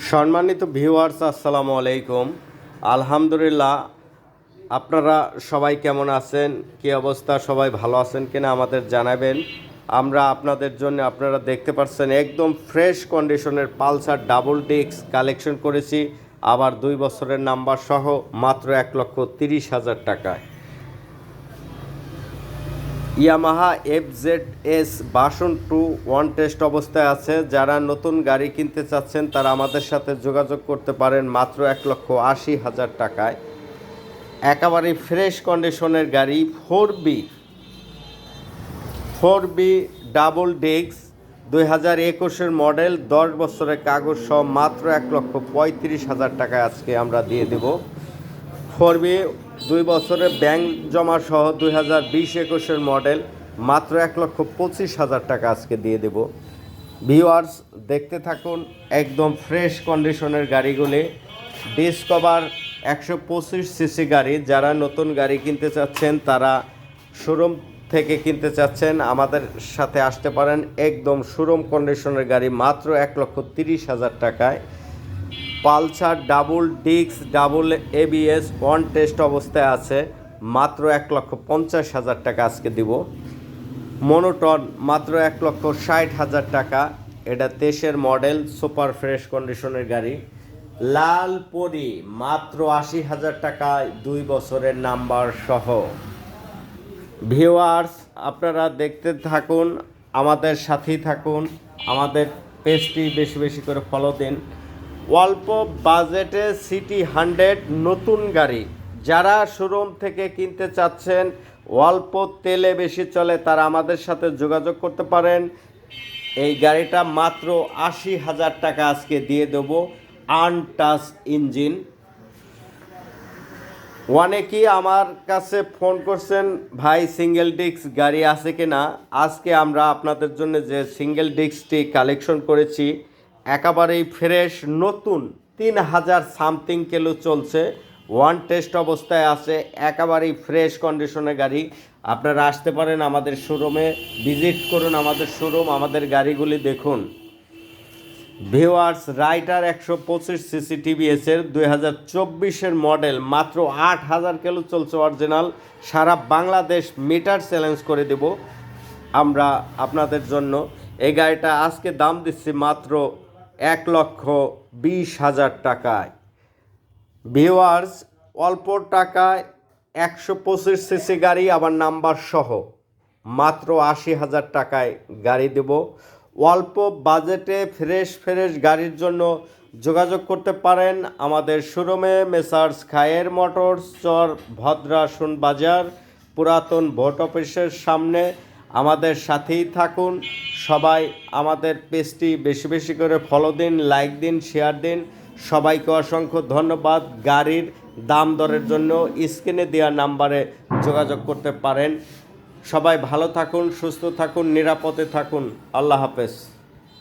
সম্মানিত ভিউয়ার্স, আসসালামু আলাইকুম। আলহামদুলিল্লাহ, আপনারা সবাই কেমন আছেন? কি অবস্থা? সবাই ভালো আছেন কিনা আমাদের জানাবেন। আমরা আপনাদের জন্য, আপনারা দেখতে পাচ্ছেন, একদম ফ্রেশ কন্ডিশনের পালসার ডাবল ডিস্ক কালেকশন করেছি, আবার 2 বছরের নাম্বার সহ, মাত্র 1,30,000 টাকায়। Yamaha FZS version 2 one test অবস্থায় আছে। যারা নতুন গাড়ি কিনতে চাচ্ছেন তারা আমাদের সাথে যোগাযোগ করতে পারেন মাত্র 1,80,000 টাকায়। একেবারে ফ্রেশ কন্ডিশনের গাড়ি, 4B ডাবল ডিস্ক 2021-এর মডেল, 10 বছরের কাগজ সহ, মাত্র 1,35,000 টাকায় আজকে আমরা দিয়ে দেব। 4B 2 বছরের ব্যাংক জমা সহ 2020-21-এর মডেল, মাত্র 1,25,000 টাকা আজকে দিয়ে দেব। ভিউয়ার্স, দেখতে থাকুন একদম ফ্রেশ কন্ডিশনের গাড়িগুলি। ডিসকভার 125 সিসি গাড়ি। যারা নতুন গাড়ি কিনতে চাচ্ছেন, তারা শোরুম থেকে কিনতে চাচ্ছেন, আমাদের সাথে আসতে পারেন। একদম শোরুম কন্ডিশনের গাড়ি, মাত্র 1,30,000 টাকায়। Pulsar double disc double ABS one test অবস্থায় আছে, মাত্র 1,50,000 টাকা আজকে দিব। মনোটন মাত্র 1,60,000 টাকা। এটা 23-এর মডেল, সুপার ফ্রেশ কন্ডিশনের গাড়ি। লাল পরি মাত্র 80,000 টাকায়, 2 বছরের নাম্বার সহ। ভিউয়ার্স, আপনারা দেখতে থাকুন, আমাদের সাথেই থাকুন, আমাদের পেজটি বেশি বেশি করে ফলো দিন। অল্প বাজেটে সিটি 100 নতুন গাড়ি যারা শোরুম থেকে কিনতে চাচ্ছেন, অল্প তেলে বেশি চলে, তারা আমাদের সাথে যোগাযোগ করতে পারেন। এই গাড়িটা মাত্র 80,000 টাকা আজকে দিয়ে দেবো, আনটাচ ইঞ্জিন। অনেকেই আমার কাছে ফোন করছেন, ভাই সিঙ্গেল ডিস্ক গাড়ি আছে কি না। আজকে আমরা আপনাদের জন্য যে সিঙ্গেল ডিস্কটি কালেকশন করেছি, একেবারেই ফ্রেশ নতুন, 3,000 সামথিং কিলো চলছে, ওয়ান টেস্ট অবস্থায় আছে, একেবারেই ফ্রেশ কন্ডিশনের গাড়ি। আপনারা আসতে পারেন আমাদের শোরুমে, ভিজিট করুন আমাদের শোরুম, আমাদের গাড়িগুলি দেখুন। ভিউয়ার্স, রাইটার 125 সিসি TVS-এর 2024-এর মডেল, মাত্র 8,000 কিলো চলছে অরিজিনাল। সারা বাংলাদেশ মিটার চ্যালেঞ্জ করে দেব আমরা আপনাদের জন্য। এই গাড়িটা আজকে দাম দিচ্ছি মাত্র 1,20,000 টাকায়। ভিউয়ার্স, অল্প টাকায় 125 সিসি গাড়ি, আবার নাম্বার সহ, মাত্র 80,000 টাকায় গাড়ি দেব। অল্প বাজেটে ফ্রেশ গাড়ির জন্য যোগাযোগ করতে পারেন আমাদের শোরুমে, মেসার্স খায়ের মোটরস, চর ভদ্রাসন বাজার, পুরাতন ভোট অফিসের সামনে। আমাদের সাথেই থাকুন সবাই। আমাদের পেজটি বেশি বেশি করে ফলো দিন, লাইক দিন, শেয়ার দিন। সবাইকে অসংখ্য ধন্যবাদ। গাড়ির দাম দরের জন্য স্ক্রিনে দেওয়া নাম্বারে যোগাযোগ করতে পারেন। সবাই ভালো থাকুন, সুস্থ থাকুন, নিরাপদে থাকুন। আল্লাহ হাফেজ।